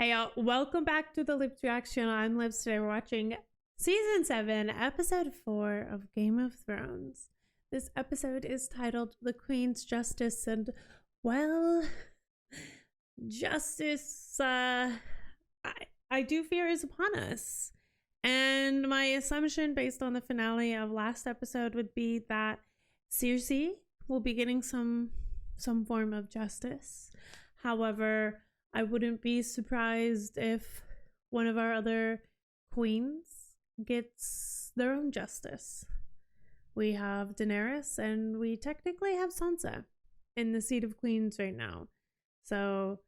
Hey y'all, welcome back to the Lips Reaction. I'm Lips. Today we're watching Season 7, Episode 4 of Game of Thrones. This episode is titled The Queen's Justice, and, well, justice, I do fear is upon us. And my assumption based on the finale of last episode would be that Cersei will be getting some form of justice. However, I wouldn't be surprised if one of our other queens gets their own justice. We have Daenerys, and we technically have Sansa in the seat of queens right now. So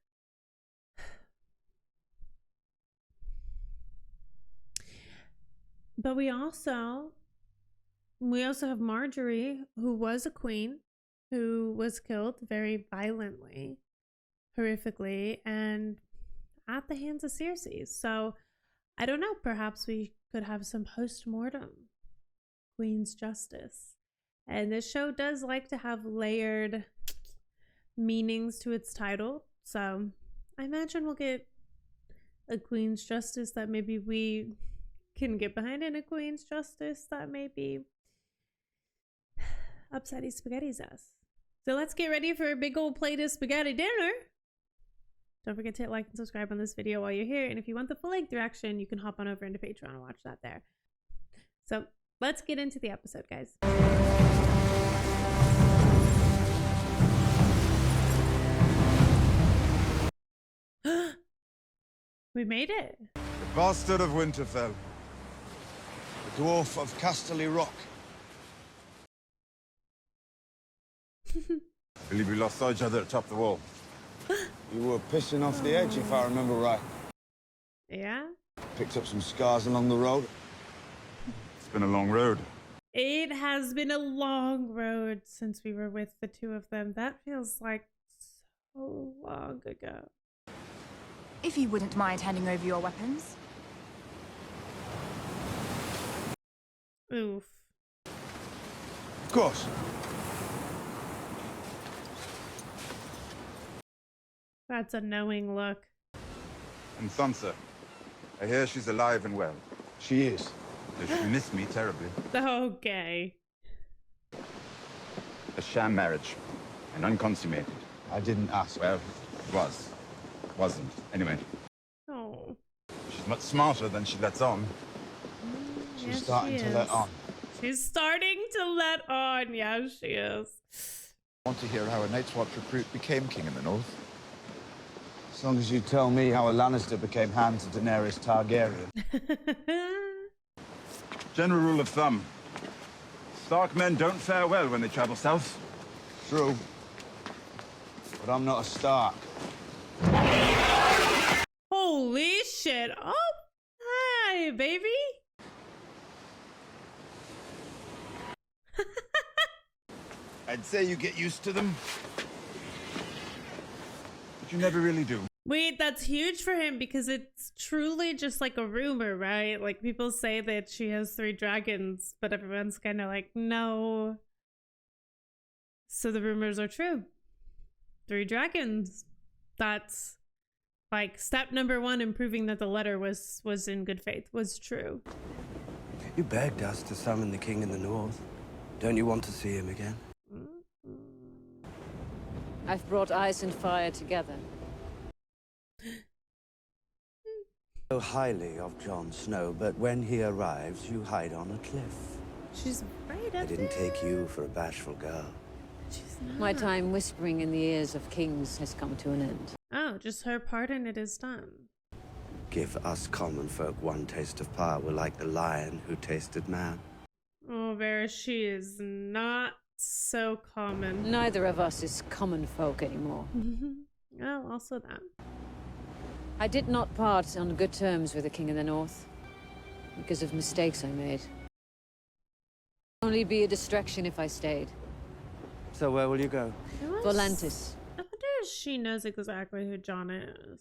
but we also have Marjorie, who was a queen, who was killed very violently, horrifically, and at the hands of Cersei. So I don't know, perhaps we could have some post-mortem Queen's Justice. And this show does like to have layered meanings to its title, so I imagine we'll get a Queen's Justice that maybe we can get behind, and a Queen's Justice that maybe upsetty spaghetti's us. So let's get ready for a big old plate of spaghetti dinner. Don't forget to hit like and subscribe on this video while you're here. And if you want the full-length reaction, you can hop on over into Patreon and watch that there. So let's get into the episode, guys. We made it. The bastard of Winterfell. The dwarf of Casterly Rock. I believe we lost each other at the top of the wall. You were pissing off the edge, if I remember right. Yeah? Picked up some scars along the road. It's been a long road. It has been a long road since we were with the two of them. That feels like so long ago. If you wouldn't mind handing over your weapons. Oof. Of course. That's a knowing look. And Sansa. I hear she's alive and well. She is. Does she miss me terribly? Okay. A sham marriage. And unconsummated. I didn't ask. Well, it was. Wasn't. Anyway. Oh. She's much smarter than she lets on. She's starting to let on. She's starting to let on. Yeah, she is. Want to hear how a Night's Watch recruit became king in the north? As long as you tell me how a Lannister became hand to Daenerys Targaryen. General rule of thumb. Stark men don't fare well when they travel south. True. But I'm not a Stark. Holy shit. Oh, hi, baby. I'd say you get used to them. But you never really do. Wait, that's huge for him because it's truly just like a rumor, right? Like, people say that she has 3 dragons, but everyone's kind of like, no. So the rumors are true. 3 dragons. That's like step number 1 in proving that the letter was in good faith, was true. You begged us to summon the king in the north. Don't you want to see him again? I've brought ice and fire together. So highly of Jon Snow, but when he arrives, you hide on a cliff. She's afraid of I didn't take you for a bashful girl. She's not. My time whispering in the ears of kings has come to an end. Oh, just her part and it is done. Give us common folk one taste of power, we're like the lion who tasted man. Oh, Varys, she is not so common. Neither of us is common folk anymore. Oh, also that. I did not part on good terms with the king in the north because of mistakes I made. Only be a distraction if I stayed. So where will you go? Volantis. I wonder if she knows exactly who Jon is.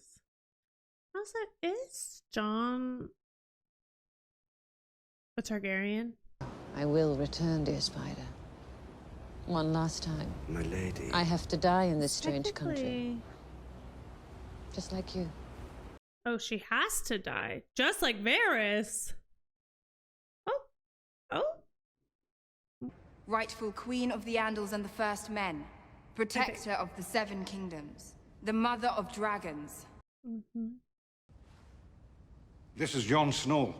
Also, is Jon a Targaryen? I will return, dear spider. One last time. My lady. I have to die in this strange country. Technically, Just like you. Oh, she has to die. Just like Varys. Oh. Oh. Rightful queen of the Andals and the First Men. Protector of the Seven Kingdoms. The mother of dragons. Mm-hmm. This is Jon Snow.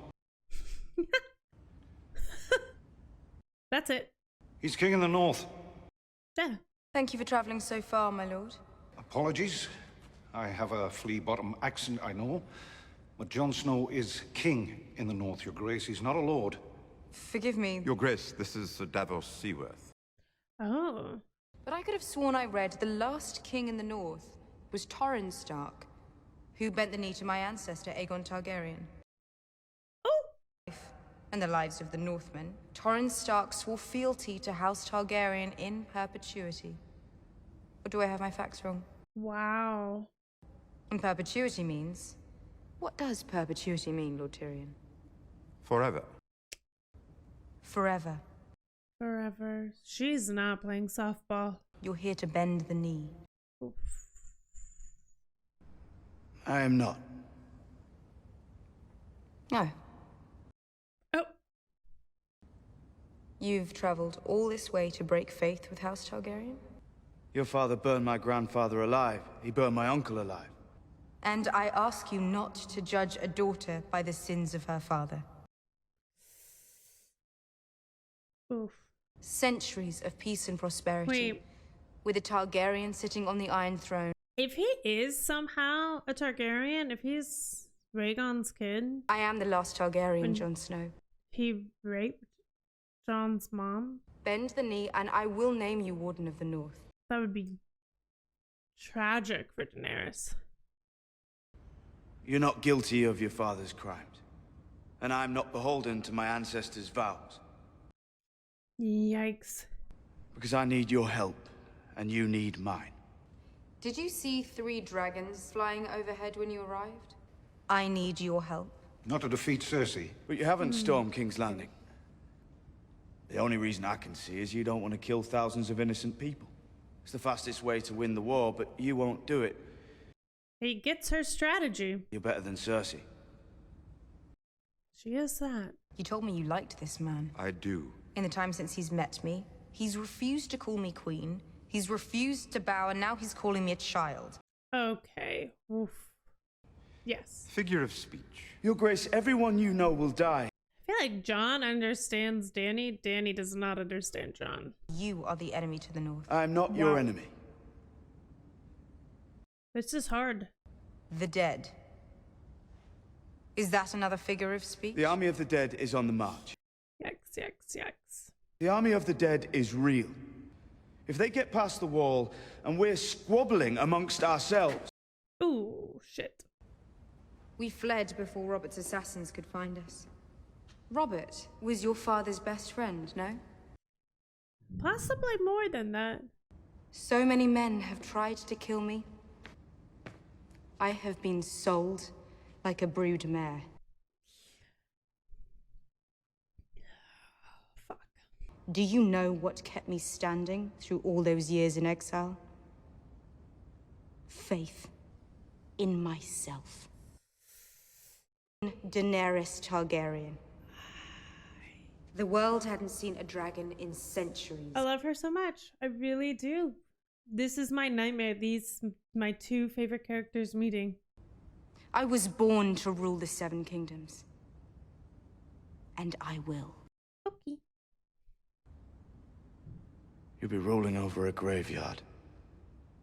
That's it. He's king in the north. Yeah. Thank you for traveling so far, my lord. Apologies. I have a flea-bottom accent, I know. But Jon Snow is king in the north, your grace. He's not a lord. Forgive me, Your Grace, this is Sir Davos Seaworth. Oh. but I could have sworn I read the last king in the north was Torrhen Stark, who bent the knee to my ancestor, Aegon Targaryen. Oh. And the lives of the Northmen, Torrhen Stark swore fealty to House Targaryen in perpetuity. Or do I have my facts wrong? Wow. And perpetuity means... What does perpetuity mean, Lord Tyrion? Forever. Forever. Forever. She's not playing softball. You're here to bend the knee. Oof. I am not. No. Oh. You've traveled all this way to break faith with House Targaryen? Your father burned my grandfather alive. He burned my uncle alive. And I ask you not to judge a daughter by the sins of her father. Oof. Centuries of peace and prosperity. Wait. With a Targaryen sitting on the Iron Throne. If he is somehow a Targaryen, if he's Rhaegon's kid, I am the last Targaryen, When- Jon Snow. he raped Jon's mom, Bend the knee and I will name you Warden of the North. that would be tragic for Daenerys. You're not guilty of your father's crimes. And I'm not beholden to my ancestors' vows. Yikes. Because I need your help, and you need mine. Did you see 3 dragons flying overhead when you arrived? I need your help. Not to defeat Cersei. But you haven't stormed King's Landing. The only reason I can see is you don't want to kill thousands of innocent people. It's the fastest way to win the war, but you won't do it. He gets her strategy. You're better than Cersei. She is that. You told me you liked this man. I do. In the time since he's met me, he's refused to call me queen, he's refused to bow, and now he's calling me a child. Okay. Oof. Yes. Figure of speech. Your Grace, everyone you know will die. I feel like Jon understands Dany. Dany does not understand Jon. You are the enemy to the north. I'm not your enemy. This is hard. The dead. Is that another figure of speech? The army of the dead is on the march. Yikes, yikes, yikes. The army of the dead is real. If they get past the wall and we're squabbling amongst ourselves... Ooh, shit. We fled before Robert's assassins could find us. Robert was your father's best friend, no? Possibly more than that. So many men have tried to kill me. I have been sold like a brood mare. Fuck. Do you know what kept me standing through all those years in exile? Faith in myself. Daenerys Targaryen. The world hadn't seen a dragon in centuries. I love her so much. I really do. This is my nightmare. These, my 2 favorite characters meeting. I was born to rule the 7 kingdoms. And I will. Okay. You'll be rolling over a graveyard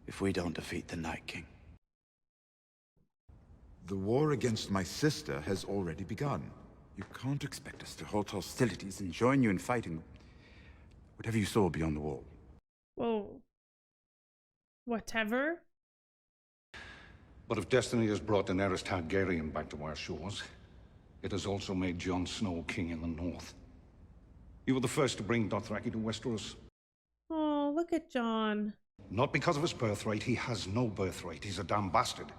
if we don't defeat the Night King. The war against my sister has already begun. You can't expect us to halt hostilities and join you in fighting whatever you saw beyond the wall. Whoa. Whatever. But if destiny has brought Daenerys Targaryen back to our shores, it has also made Jon Snow king in the north. You were the first to bring Dothraki to Westeros. Oh, look at Jon. Not because of his birthright. He has no birthright. He's a damn bastard.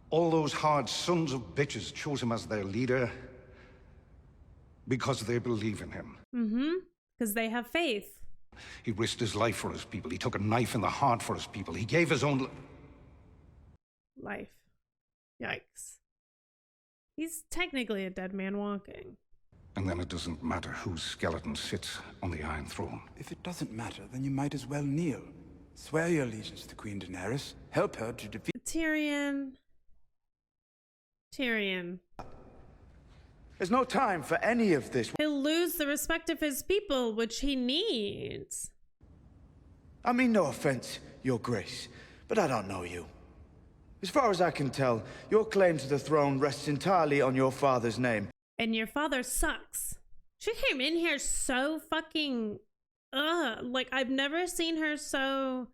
All those hard sons of bitches chose him as their leader because they believe in him. Mm-hmm. Because they have faith. He risked his life for his people. He took a knife in the heart for his people. He gave his own... Life. Yikes. He's technically a dead man walking. And then it doesn't matter whose skeleton sits on the Iron Throne. If it doesn't matter, then you might as well kneel. Swear your allegiance to Queen Daenerys. Help her to defeat... Tyrion. There's no time for any of this. He'll lose the respect of his people, which he needs. I mean, no offense, Your Grace, but I don't know you. As far as I can tell, your claim to the throne rests entirely on your father's name. And your father sucks. She came in here so fucking... like, I've never seen her so...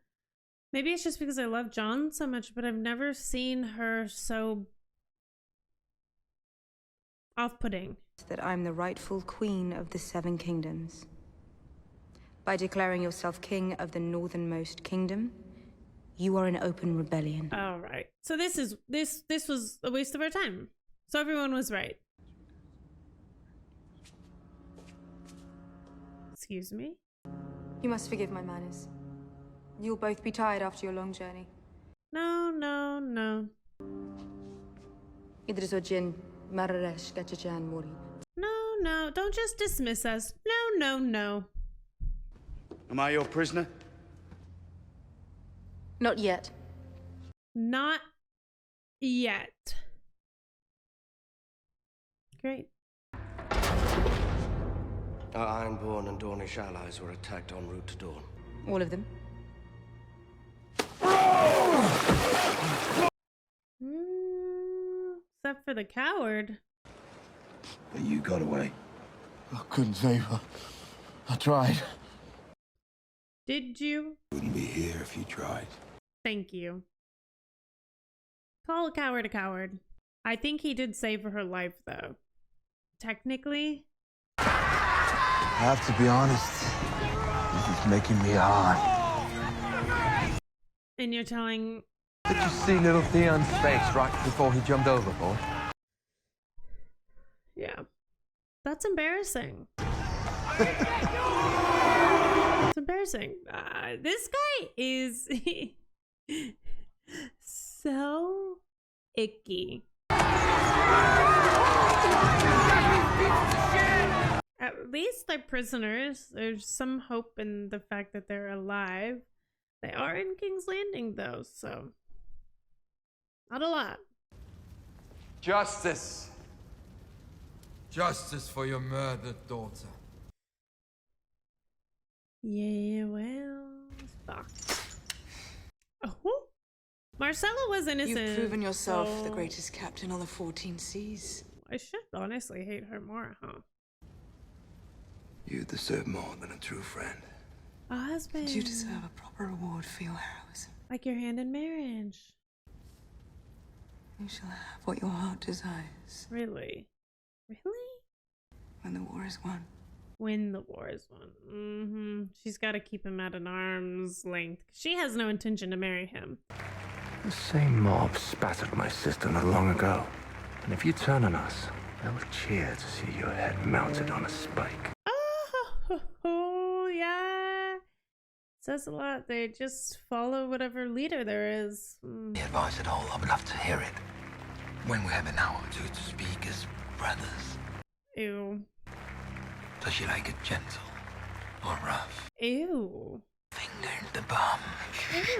Maybe it's just because I love Jon so much, but I've never seen her so... off-putting. That I'm the rightful queen of the Seven Kingdoms. By declaring yourself king of the northernmost kingdom, you are in open rebellion. All right. So this was a waste of our time. So everyone was right. Excuse me? You must forgive my manners. You'll both be tired after your long journey. No. No. No. Don't just dismiss us. No. Am I your prisoner? Not yet. Not yet. Great. Our Ironborn and Dornish allies were attacked en route to Dawn. All of them? Except for the coward. But you got away. I couldn't save her. I tried. Did you? Wouldn't be here if you tried. Thank you. Call a coward a coward. I think he did save her life, though. Technically. I have to be honest. This is making me hard. And you're telling... Did you see little Theon's face right before he jumped overboard? Yeah. That's embarrassing. It's embarrassing. This guy is so icky. At least they're prisoners. There's some hope in the fact that they're alive. They are in King's Landing, though, so not a lot. Justice. Justice for your murdered daughter. Yeah, well, fuck. Oh, Marcella was innocent. You've proven yourself the so greatest captain on the 14 seas. I should honestly hate her more, huh? You deserve more than a true friend. A husband. You deserve a proper reward for your heroism. Like your hand in marriage. You shall have what your heart desires. Really? Really? When the war is won. When the war is won. She's got to keep him at an arm's length. She has no intention to marry him. The same mob spat at my sister not long ago. And if you turn on us, they'll cheer to see your head mounted on a spike. Oh, yeah. Says a lot. They just follow whatever leader there is. The advice at all, I would love to hear it. When we have an hour or two to speak as brothers. Ew. Does she like it gentle or rough? Ew. Finger in the bum.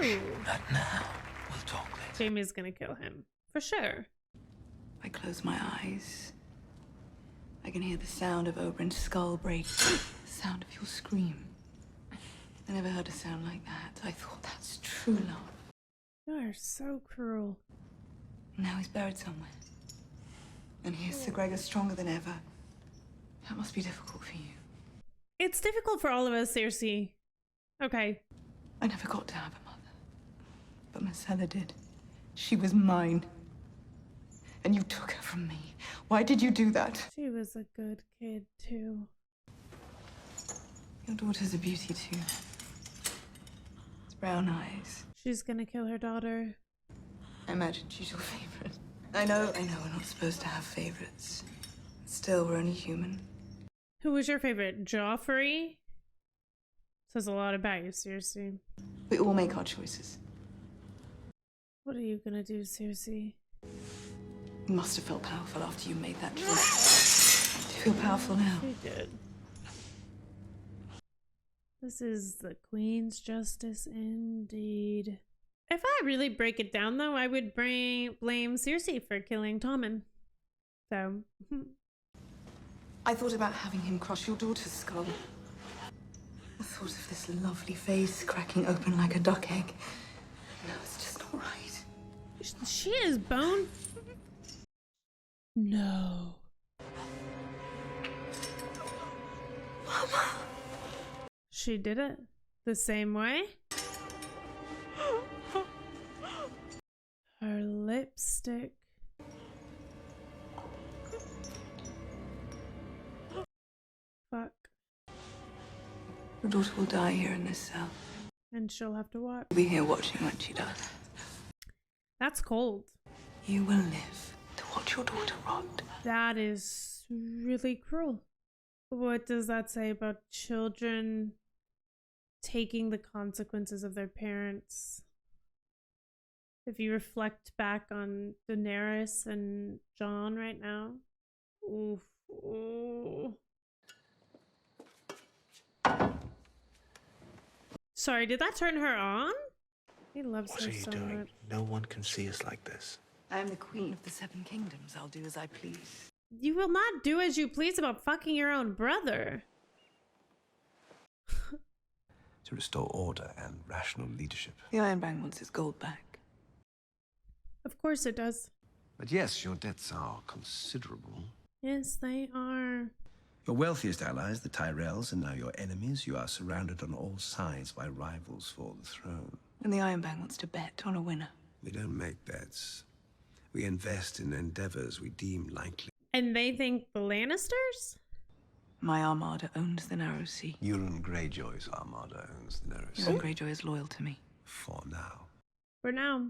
Ew. Not now. We'll talk later. Jamie's gonna kill him. For sure. I close my eyes. I can hear the sound of Oberyn's skull break. The sound of your scream. I never heard a sound like that. I thought that's true love. You are so cruel. Now he's buried somewhere. And here's Sir Gregor stronger than ever. That must be difficult for you. It's difficult for all of us, Cersei. Okay. I never got to have a mother. But Marcella did. She was mine. And you took her from me. Why did you do that? She was a good kid, too. Your daughter's a beauty, too. It's brown eyes. She's gonna kill her daughter. I imagine she's your favorite. I know we're not supposed to have favorites. Still, we're only human. Who was your favorite? Joffrey? Says a lot about you, Cersei. We all make our choices. What are you gonna do, Cersei? You must have felt powerful after you made that choice. Do you feel powerful now? She did. This is the Queen's justice indeed. If I really break it down, though, I would blame Cersei for killing Tommen. So. I thought about having him crush your daughter's skull. The thought of this lovely face cracking open like a duck egg. No, it's just not right. She is bone. No. Mama. She did it the same way. Her lipstick. Fuck. Your daughter will die here in this cell. And she'll have to watch. We'll be here watching when she does. That's cold. You will live to watch your daughter rot. That is really cruel. What does that say about children taking the consequences of their parents? If you reflect back on Daenerys and Jon right now. Oof. Ooh. Sorry, did that turn her on? He loves What her are you so doing? much. No one can see us like this. I am the queen of the Seven Kingdoms. I'll do as I please. You will not do as you please about fucking your own brother. To restore order and rational leadership. The Ironbank wants its gold back. Of course it does. But yes, your debts are considerable. Yes, they are. Your wealthiest allies, the Tyrells, are now your enemies. You are surrounded on all sides by rivals for the throne. And the Ironbank wants to bet on a winner. We don't make bets. We invest in endeavors we deem likely. And they think the Lannisters? My armada owns the Narrow Sea. Euron Greyjoy's armada owns the Narrow Sea. Euron Greyjoy is loyal to me. For now. For now.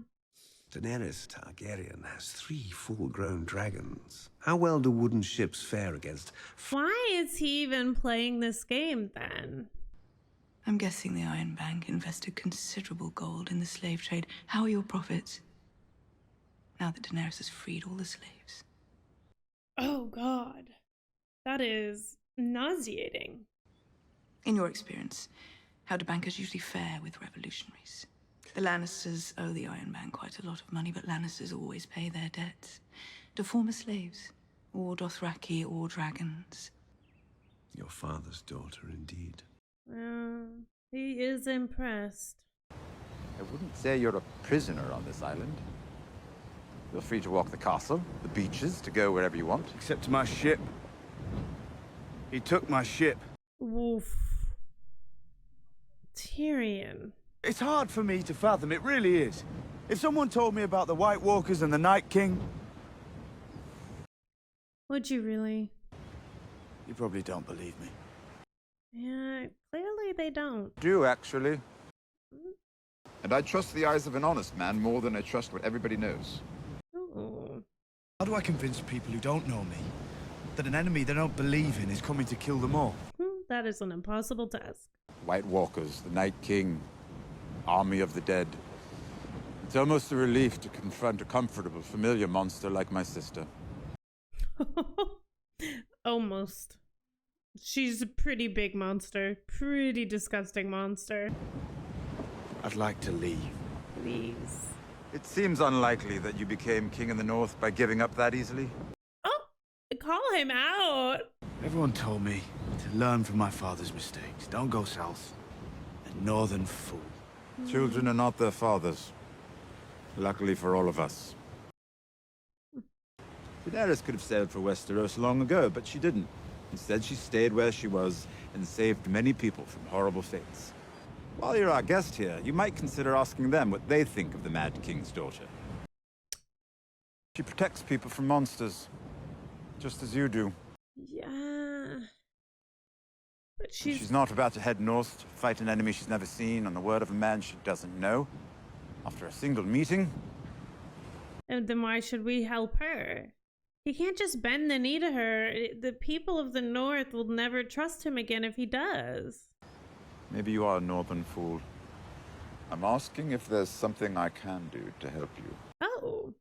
Daenerys Targaryen has 3 full-grown dragons. How well do wooden ships fare against... Why is he even playing this game then? I'm guessing the Ironbank invested considerable gold in the slave trade. How are your profits? Now that Daenerys has freed all the slaves. Oh God. That is nauseating. In your experience, how do bankers usually fare with revolutionaries? The Lannisters owe the Ironbank quite a lot of money, but Lannisters always pay their debts. To former slaves, or Dothraki, or dragons. Your father's daughter, indeed. He is impressed. I wouldn't say you're a prisoner on this island. You're free to walk the castle, the beaches, to go wherever you want. Except to my ship. He took my ship. Woof. Tyrion. It's hard for me to fathom, it really is. If someone told me about the White Walkers and the Night King... Would you really? You probably don't believe me. Yeah, clearly they don't. Do, actually. And I trust the eyes of an honest man more than I trust what everybody knows. Ooh. How do I convince people who don't know me that an enemy they don't believe in is coming to kill them all? That is an impossible task. White Walkers, the Night King, Army of the Dead. It's almost a relief to confront a comfortable, familiar monster like my sister. Almost. She's a pretty big monster. Pretty disgusting monster. I'd like to leave. Please. It seems unlikely that you became king in the north by giving up that easily. Oh, call him out. Everyone told me to learn from my father's mistakes. Don't go south. A northern fool. Children are not their fathers. Luckily for all of us. Daenerys could have sailed for Westeros long ago, but she didn't. Instead, she stayed where she was and saved many people from horrible fates. While you're our guest here, you might consider asking them what they think of the Mad King's daughter. She protects people from monsters, just as you do. Yeah. But She's not about to head north to fight an enemy she's never seen on the word of a man she doesn't know. After a single meeting. And then why should we help her? He can't just bend the knee to her. The people of the north will never trust him again if he does. Maybe you are a northern fool. I'm asking if there's something I can do to help you. Oh.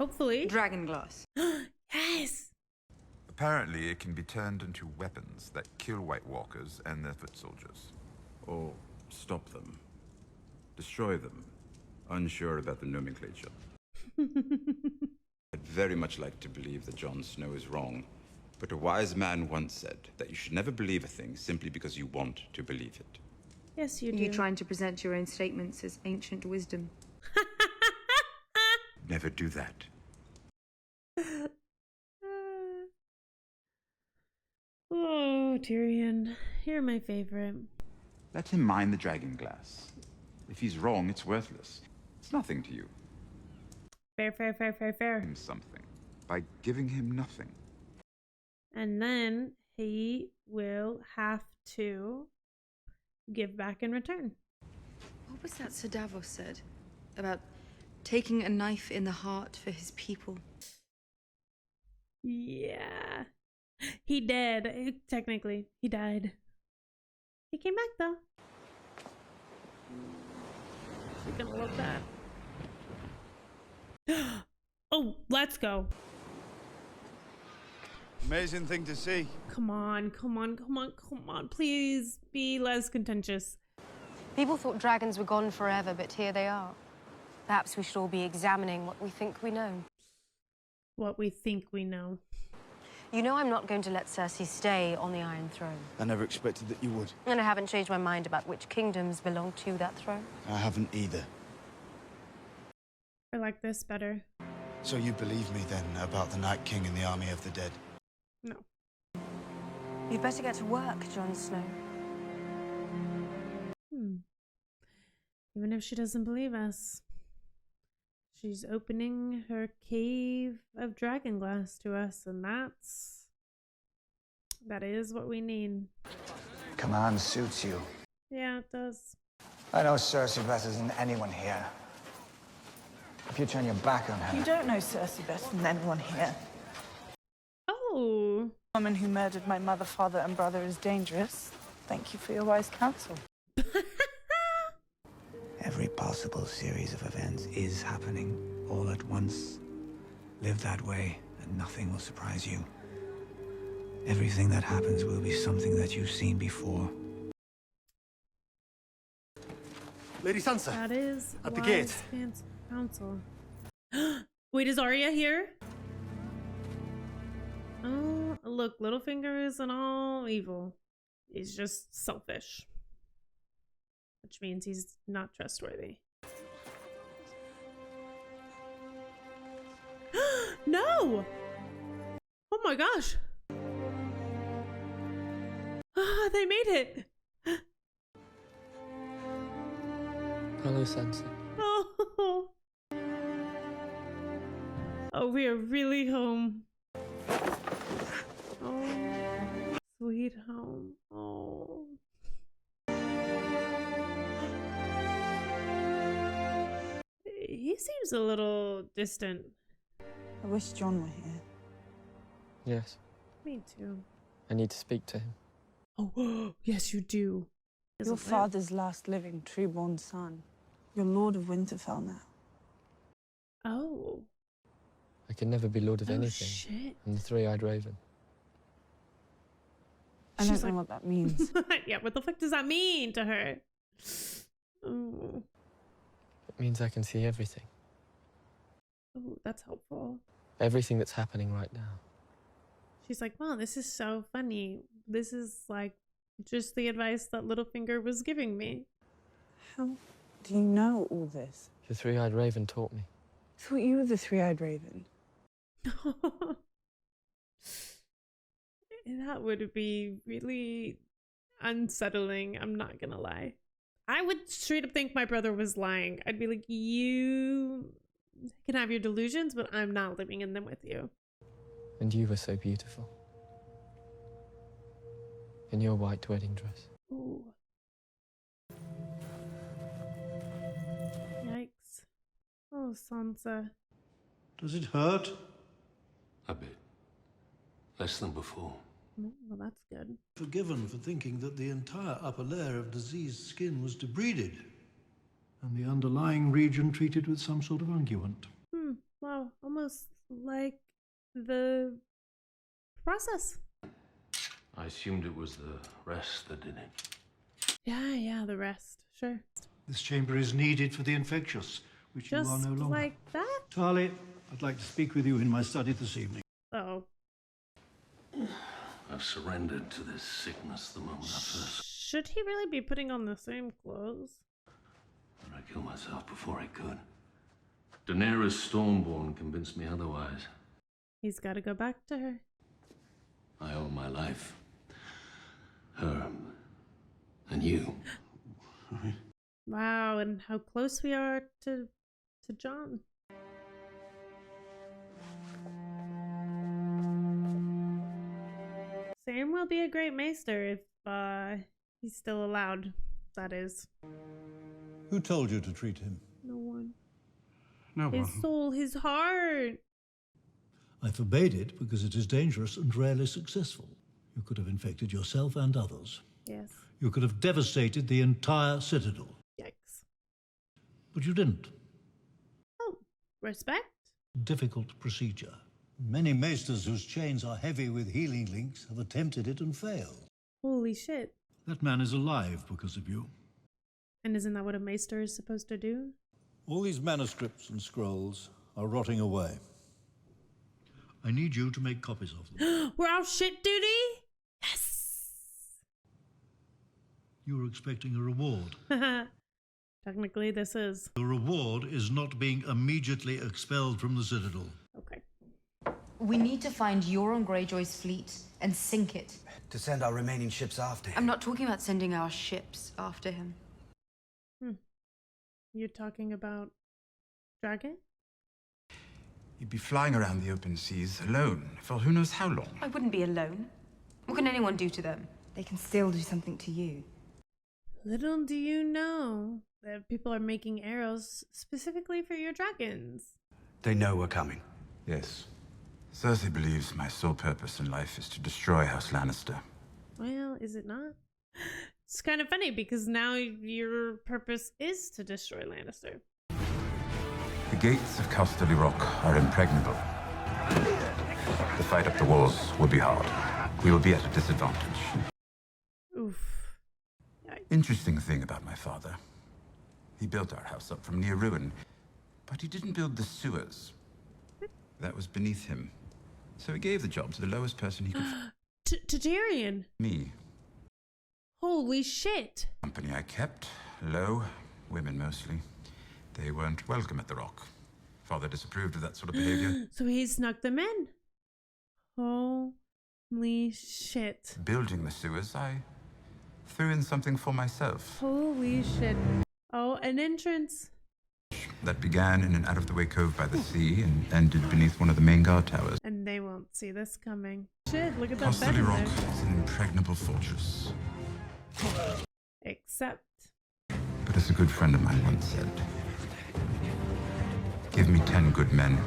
Hopefully. Dragonglass. Yes! Apparently, it can be turned into weapons that kill White Walkers and their foot soldiers. Or stop them. Destroy them. Unsure about the nomenclature. I'd very much like to believe that Jon Snow is wrong, but a wise man once said that you should never believe a thing simply because you want to believe it. Yes, you do. Are you trying to present your own statements as ancient wisdom? Never do that. Oh, Tyrion, you're my favorite. Let him mine the Dragonglass. If he's wrong, it's worthless. It's nothing to you. Fair. Him something by giving him nothing. And then he will have to give back in return. What was that Sir Davos said about taking a knife in the heart for his people? Yeah. He did. Technically, he died. He came back, though. She's gonna love that. Oh, let's go. Amazing thing to see. Come on. Please be less contentious. People thought dragons were gone forever, but here they are. Perhaps we should all be examining what we think we know. What we think we know. You know I'm not going to let Cersei stay on the Iron Throne. I never expected that you would. And I haven't changed my mind about which kingdoms belong to that throne. I haven't either. I like this better. So you believe me then about the Night King and the army of the dead? No. You'd better get to work, Jon Snow. Even if she doesn't believe us, she's opening her cave of dragonglass to us, and that is what we need. Command suits you. Yeah, it does. I know Cersei better than anyone here. If you turn your back on her... You don't know Cersei better than anyone here. Oh. The woman who murdered my mother, father, and brother is dangerous. Thank you for your wise counsel. Every possible series of events is happening all at once. Live that way, and nothing will surprise you. Everything that happens will be something that you've seen before. Lady Sansa. That is at the gate. Council. Wait, is Arya here? Oh, look, Littlefinger isn't all evil. He's just selfish. Which means he's not trustworthy. No! Oh my gosh! Ah, they made it! Hello, Sansa. Oh. Oh, we are really home. Oh, sweet home. Oh. He seems a little distant. I wish Jon were here. Yes. Me too. I need to speak to him. Oh, yes, you do. Your father's last living true-born son. You're Lord of Winterfell now. Oh. I can never be Lord of Oh, anything. shit. I'm the Three-Eyed Raven. I don't know what that means. Yeah, what the fuck does that mean to her? Oh. It means I can see everything. Oh, that's helpful. Everything that's happening right now. She's like, wow, this is so funny. This is like just the advice that Littlefinger was giving me. How do you know all this? The Three-Eyed Raven taught me. I thought you were the Three-Eyed Raven. That would be really unsettling. I'm not gonna lie. I would straight up think my brother was lying. I'd be like, you can have your delusions, but I'm not living in them with you. And you were so beautiful. In your white wedding dress. Ooh. Yikes. Oh, Sansa. Does it hurt? A bit. Less than before. Well, that's good. Forgiven for thinking that the entire upper layer of diseased skin was debrided, and the underlying region treated with some sort of unguent. Well, Wow, almost like the process. I assumed it was the rest that did it. Yeah, the rest. Sure. This chamber is needed for the infectious, which Just you are no longer. like that? Tali, I'd like to speak with you in my study this evening. Oh. I've surrendered to this sickness the moment I first. Should he really be putting on the same clothes? But I killed myself before I could. Daenerys Stormborn convinced me otherwise. He's got to go back to her. I owe my life. Her. And you. Wow, and how close we are to Jon. Sam will be a great maester if he's still allowed, that is. Who told you to treat him? No one. No one. His soul, his heart. I forbade it because it is dangerous and rarely successful. You could have infected yourself and others. Yes. You could have devastated the entire citadel. Yikes. But you didn't. Oh, respect? Difficult procedure. Many maesters whose chains are heavy with healing links have attempted it and failed. Holy shit. That man is alive because of you. And isn't that what a maester is supposed to do? All these manuscripts and scrolls are rotting away. I need you to make copies of them. We're off shit duty? Yes! You were expecting a reward. Technically, this is. The reward is not being immediately expelled from the Citadel. Okay. We need to find Euron Greyjoy's fleet and sink it. To send our remaining ships after him. I'm not talking about sending our ships after him. You're talking about Dragon? He'd be flying around the open seas alone for who knows how long. I wouldn't be alone. What can anyone do to them? They can still do something to you. Little do you know that people are making arrows specifically for your dragons. They know we're coming. Yes. Cersei believes my sole purpose in life is to destroy House Lannister. Well, is it not? It's kind of funny because now your purpose is to destroy Lannister. The gates of Casterly Rock are impregnable. The fight up the walls will be hard. We will be at a disadvantage. Oof. Yikes. Interesting thing about my father. He built our house up from near ruin, but he didn't build the sewers. That was beneath him. So he gave the job to the lowest person he could find. To Tyrion? Me. Holy shit. Company I kept, low, women mostly. They weren't welcome at the Rock. Father disapproved of that sort of behavior. So he snuck them in. Holy shit. Building the sewers, I threw in something for myself. Holy shit. Oh, an entrance. That began in an out-of-the-way cove by the sea and ended beneath one of the main guard towers. And they won't see this coming. Shit, look at that bed Casterly in Rock there. is an impregnable fortress. Except. But as a good friend of mine once said, give me 10 good men,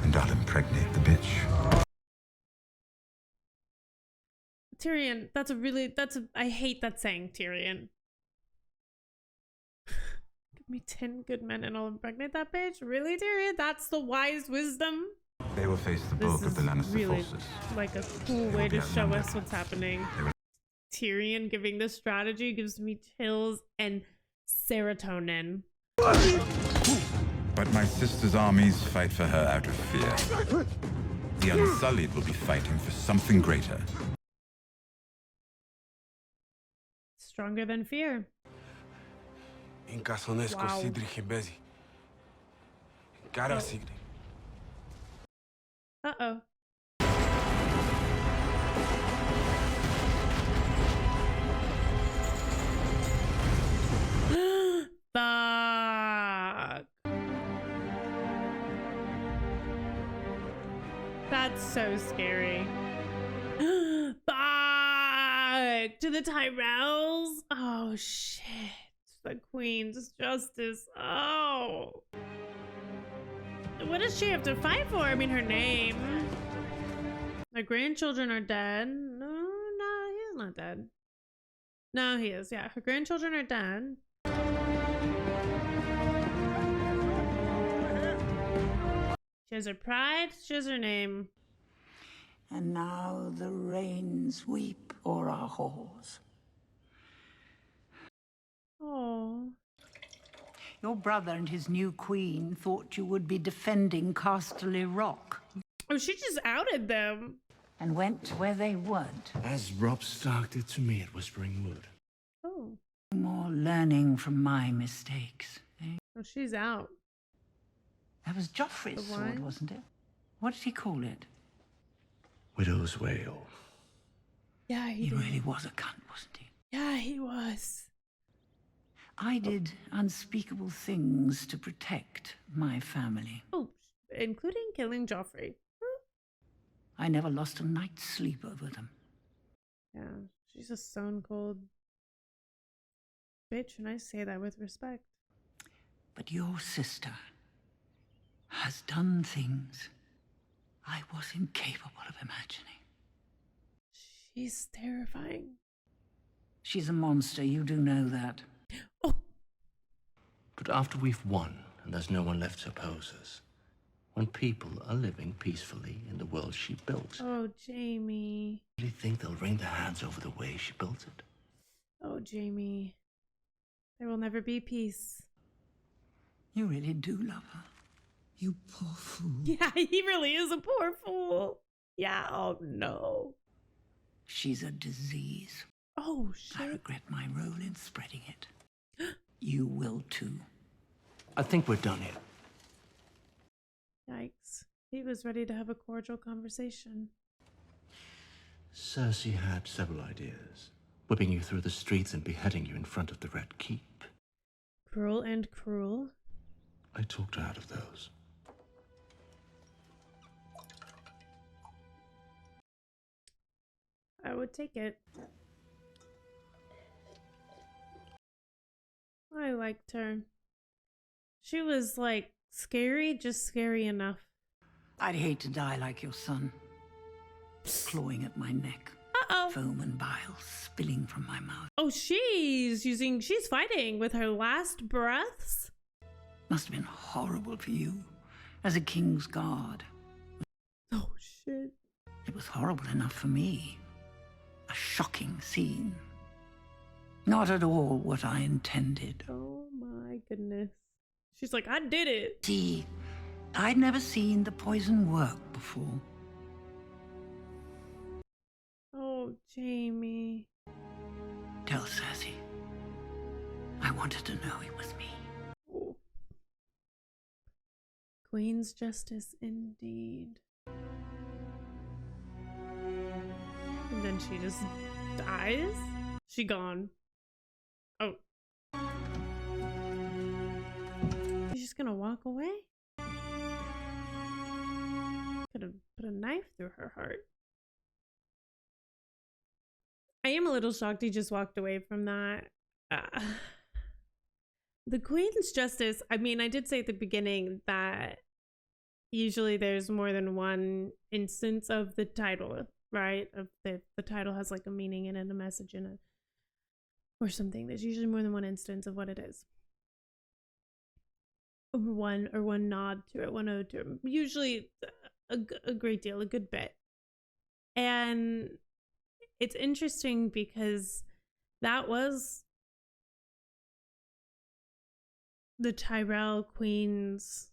and I'll impregnate the bitch. Tyrion, I hate that saying, Tyrion. Give me 10 good men and I'll impregnate that bitch? Really, Tyrion? That's the wise wisdom? They will face the bulk of the Lannister really forces. Like a cool way to show us what's happening. Tyrion giving this strategy gives me chills and serotonin. But my sister's armies fight for her out of fear. The Unsullied will be fighting for something greater. Stronger than fear. Wow. Uh-oh. Fuck. That's so scary. Fuck. To the Tyrells? Oh, shit. The Queen's Justice. Oh. What does she have to fight for? I mean, her name. My grandchildren are dead. No, he's not dead. No, he is. Yeah, her grandchildren are dead. She She has her pride, she has her name. And now the rains weep o'er our halls. Oh. Your brother and his new queen thought you would be defending Casterly Rock. Oh, she just outed them. And went where they weren't. As Robb Stark did to me at Whispering Wood. Oh. More learning from my mistakes. Eh? Oh, she's out. That was Joffrey's sword, wasn't it? What did he call it? Widow's Wail. Yeah, he really was a cunt, wasn't he? Yeah, he was. I did unspeakable things to protect my family. Oh, including killing Joffrey. I never lost a night's sleep over them. Yeah, she's a stone cold bitch, and I say that with respect. But your sister has done things I was incapable of imagining. She's terrifying. She's a monster, you do know that. But after we've won, and there's no one left to oppose us, when people are living peacefully in the world she built, Oh, Jamie. do you think they'll wring their hands over the way she built it? Oh, Jamie. There will never be peace. You really do love her. You poor fool. Yeah, he really is a poor fool. Yeah, oh no. She's a disease. Oh, shit. I regret my role in spreading it. You will too. I think we're done here. Yikes. He was ready to have a cordial conversation. Cersei had several ideas. Whipping you through the streets and beheading you in front of the Red Keep. Cruel and cruel. I talked her out of those. I would take it. I liked her. She was like scary, just scary enough. I'd hate to die like your son. Clawing at my neck. Uh-oh. Foam and bile spilling from my mouth. Oh, she's fighting with her last breaths. Must have been horrible for you, as a king's guard. Oh, shit. It was horrible enough for me. A shocking scene. Not at all what I intended. Oh my goodness. She's like, I did it. See, I'd never seen the poison work before. Oh, Jamie. Tell Cersei. I wanted to know it was me. Oh. Queen's justice indeed. And then she just dies? She gone. Oh. She's just gonna walk away? Could have put a knife through her heart. I am a little shocked he just walked away from that. The Queen's Justice, I mean, I did say at the beginning that usually there's more than one instance of the title, right? Of the title has like a meaning in it, a message in it, or something. There's usually more than one instance of what it is. Or one nod to it, one ode to it. Usually a great deal, a good bit. And it's interesting because that was the Tyrell Queen's,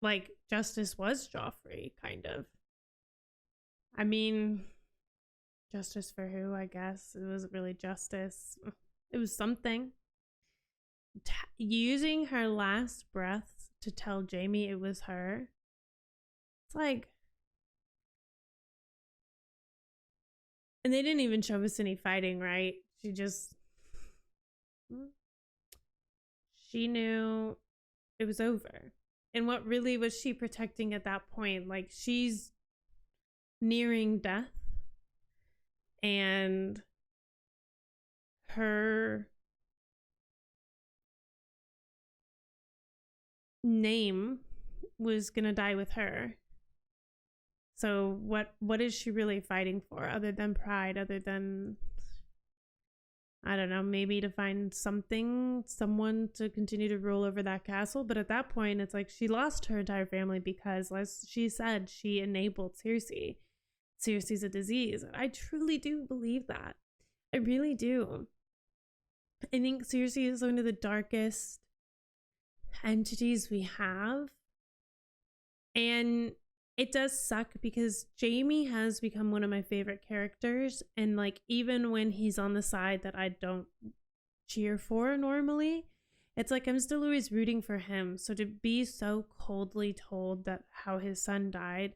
like, justice was Joffrey, kind of. I mean, justice for who, I guess. It wasn't really justice. It was something. Using her last breaths to tell Jamie it was her. It's like... And they didn't even show us any fighting, right? She just... She knew it was over. And what really was she protecting at that point? Like, she's nearing death. And her name was gonna die with her. So what is she really fighting for, other than pride, other than I don't know, maybe to find someone to continue to rule over that castle. But at that point, it's like she lost her entire family because, as she said, she enabled Cersei. Cersei's a disease. I truly do believe that. I really do. I think Cersei is one of the darkest entities we have. And it does suck because Jaime has become one of my favorite characters. And like, even when he's on the side that I don't cheer for normally, it's like I'm still always rooting for him. So to be so coldly told that how his son died,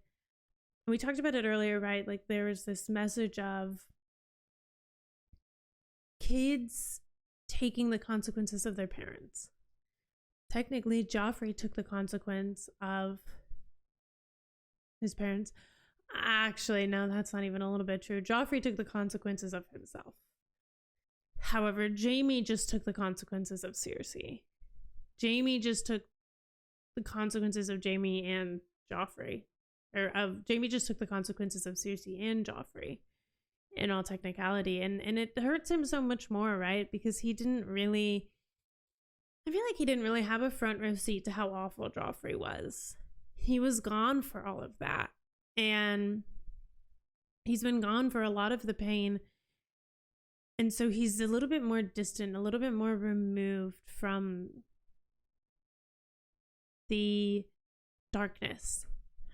and we talked about it earlier, right? Like there was this message of kids taking the consequences of their parents. Technically, Joffrey took the consequence of his parents. Actually, no, that's not even a little bit true. Joffrey took the consequences of himself. However, Jaime just took the consequences of Cersei. Jaime just took the consequences of Jaime and Joffrey. Jaime just took the consequences of Cersei and Joffrey in all technicality. And it hurts him so much more, right? Because I feel like he didn't really have a front row seat to how awful Joffrey was. He was gone for all of that. And he's been gone for a lot of the pain. And so he's a little bit more distant, a little bit more removed from the darkness,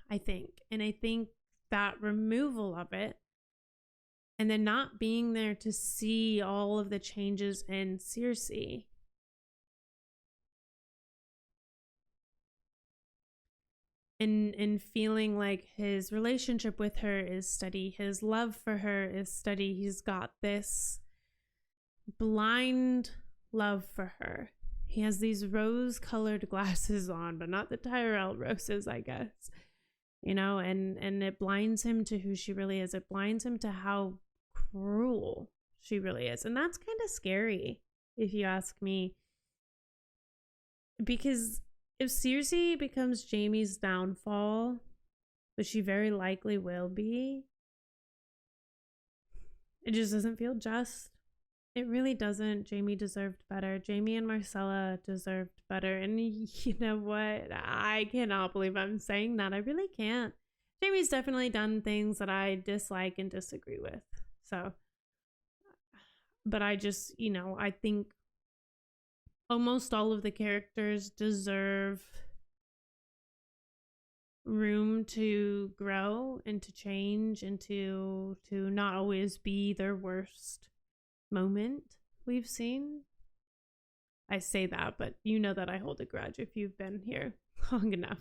I think. And I think that removal of it, and then not being there to see all of the changes in Cersei, and feeling like his relationship with her is steady, his love for her is steady. He's got this blind love for her. He has these rose-colored glasses on, but not the Tyrell roses, I guess. You know, and it blinds him to who she really is. It blinds him to how cruel she really is. And that's kind of scary, if you ask me. Because if Cersei becomes Jaime's downfall, which she very likely will be, it just doesn't feel just. It really doesn't. Jaime deserved better. Jaime and Marcella deserved better. And you know what? I cannot believe I'm saying that. I really can't. Jaime's definitely done things that I dislike and disagree with. So, but I just, I think almost all of the characters deserve room to grow and to change and to not always be their worst moment we've seen. I say that, but you know that I hold a grudge if you've been here long enough.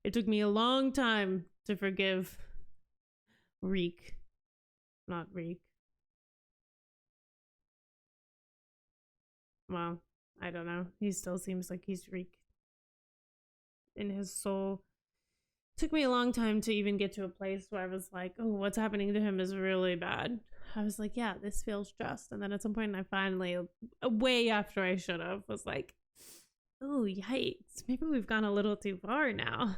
It took me a long time to forgive Reek. Not Reek. Well, I don't know. He still seems like he's Reek in his soul. Took me a long time to even get to a place where I was like, oh, what's happening to him is really bad. I was like, yeah, this feels just. And then at some point I finally, way after I should have, was like, oh, yikes. Maybe we've gone a little too far now.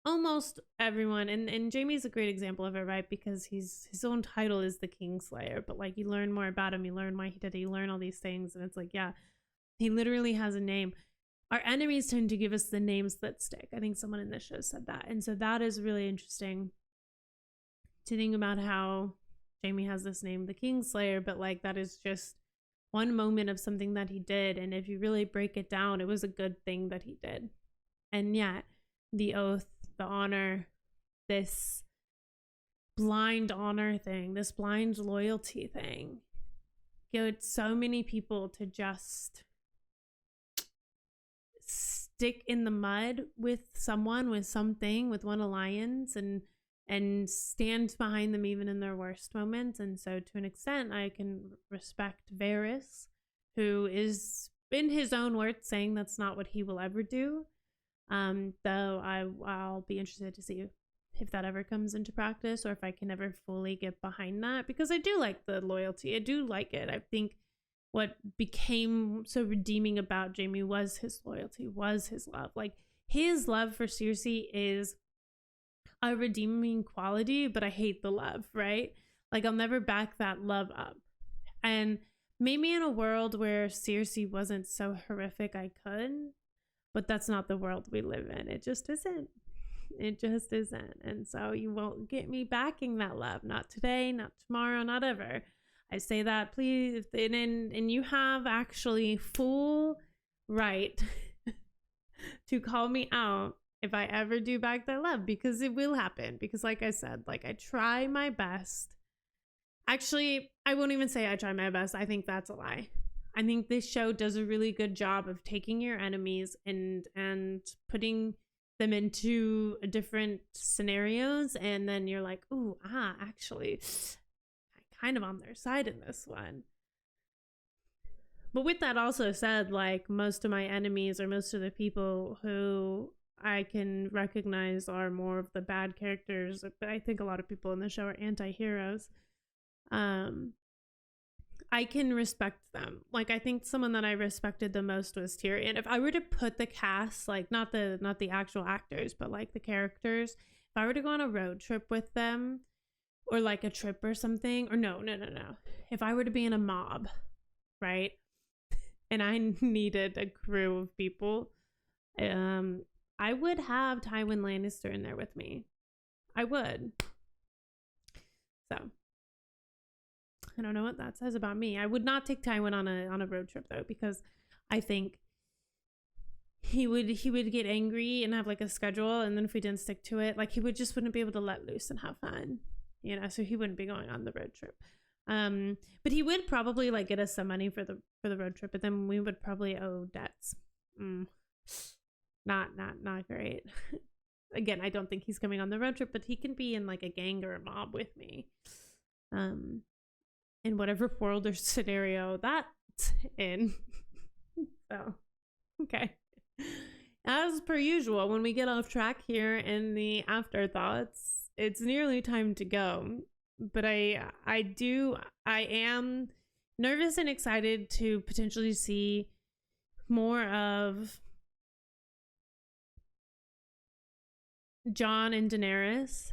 Almost everyone, and Jaime's a great example of it, right? Because his own title is the Kingslayer, but like you learn more about him, you learn why he did it, you learn all these things, and it's like, yeah, he literally has a name. Our enemies tend to give us the names that stick. I think someone in this show said that. And so that is really interesting to think about how Jaime has this name, the Kingslayer, but like that is just one moment of something that he did. And if you really break it down, it was a good thing that he did. And yet the oath, the honor, this blind honor thing, this blind loyalty thing, get so many people to just stick in the mud with someone, with something, with one alliance, and stand behind them even in their worst moments. And so to an extent, I can respect Varys, who is in his own words saying that's not what he will ever do. Though I'll be interested to see if that ever comes into practice, or if I can ever fully get behind that, because I do like the loyalty. I do like it. I think what became so redeeming about Jaime was his loyalty, was his love. Like his love for Cersei is a redeeming quality, but I hate the love, right? Like, I'll never back that love up. And maybe in a world where Cersei wasn't so horrific, I could, but that's not the world we live in. It just isn't. It just isn't. And so you won't get me backing that love. Not today, not tomorrow, not ever. I say that, please. And you have actually full right to call me out if I ever do back that love, because it will happen. Because like I said, like, I try my best. Actually, I won't even say I try my best. I think that's a lie. I think this show does a really good job of taking your enemies and putting them into different scenarios, and then you're like, ooh, actually, I'm kind of on their side in this one. But with that also said, like, most of my enemies, or most of the people who I can recognize are more of the bad characters, but I think a lot of people in the show are anti-heroes. I can respect them. Like, I think someone that I respected the most was Tyrion. If I were to put the cast, like, not the actual actors, but like the characters, if I were to go on a road trip with them, or like a trip or something, or no. If I were to be in a mob, right? And I needed a crew of people, I would have Tywin Lannister in there with me. I would. So I don't know what that says about me. I would not take Tywin on a road trip though, because I think he would get angry and have like a schedule, and then if we didn't stick to it, like, he wouldn't be able to let loose and have fun, you know. So he wouldn't be going on the road trip. But he would probably like get us some money for the road trip, but then we would probably owe debts. Not great. Again, I don't think he's coming on the road trip, but he can be in like a gang or a mob with me. In whatever world or scenario that's in. So, okay. As per usual, when we get off track here in the afterthoughts, it's nearly time to go. But I am nervous and excited to potentially see more of Jon and Daenerys.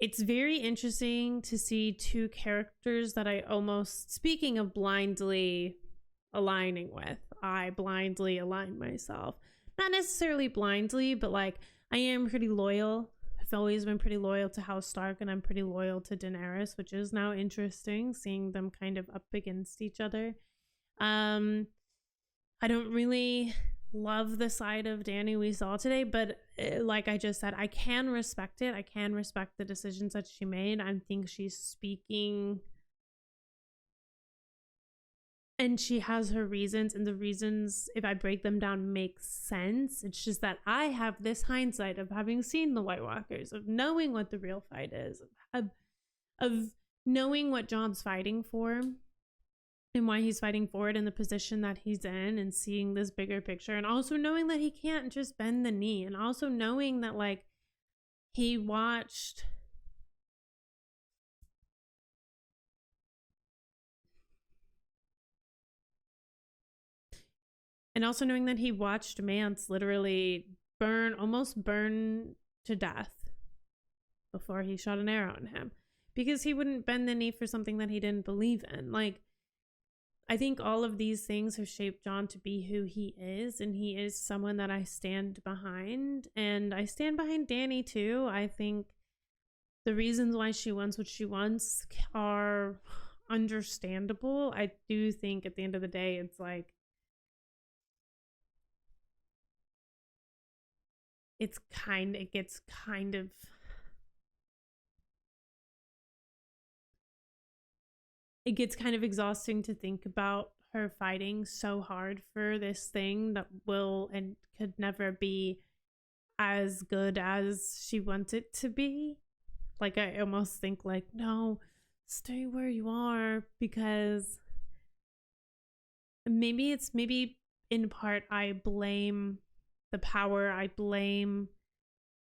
It's very interesting to see two characters that I almost, speaking of blindly aligning with, I blindly align myself. Not necessarily blindly, but like, I am pretty loyal. I've always been pretty loyal to House Stark, and I'm pretty loyal to Daenerys, which is now interesting, seeing them kind of up against each other. I don't really love the side of Dany we saw today, but like I just said, I can respect it. I can respect the decisions that she made. I think she's speaking, and she has her reasons, and the reasons, if I break them down, make sense. It's just that I have this hindsight of having seen the White Walkers, of knowing what the real fight is, of knowing what Jon's fighting for and why he's fighting for it in the position that he's in, and seeing this bigger picture, and also knowing that he can't just bend the knee, and also knowing that like he watched Mance literally almost burn to death before he shot an arrow in him, because he wouldn't bend the knee for something that he didn't believe in. Like, I think all of these things have shaped Jon to be who he is, and he is someone that I stand behind, and I stand behind Dany too. I think the reasons why she wants what she wants are understandable. I do think at the end of the day, it's like, it gets kind of exhausting to think about her fighting so hard for this thing that will and could never be as good as she wants it to be. Like, I almost think like, no, stay where you are, because maybe in part I blame the power, I blame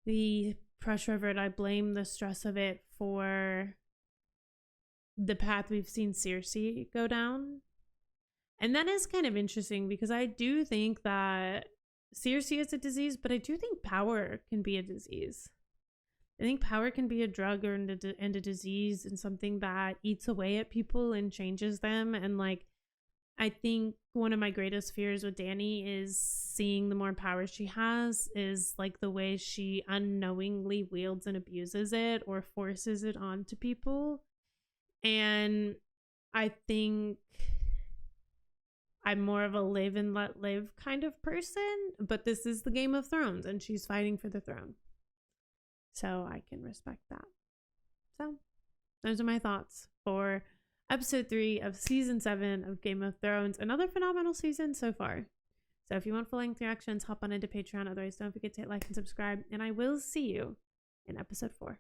the pressure of it, I blame the stress of it for the path we've seen Cersei go down. And that is kind of interesting, because I do think that Cersei is a disease, but I do think power can be a disease. I think power can be a drug or and a disease and something that eats away at people and changes them. And like, I think one of my greatest fears with Dany is seeing the more power she has is like the way she unknowingly wields and abuses it or forces it onto people. And I think I'm more of a live and let live kind of person, but this is the Game of Thrones and she's fighting for the throne. So I can respect that. So those are my thoughts for episode 3 of season 7 of Game of Thrones. Another phenomenal season so far. So if you want full-length reactions, hop on into Patreon. Otherwise, don't forget to hit like and subscribe. And I will see you in episode 4.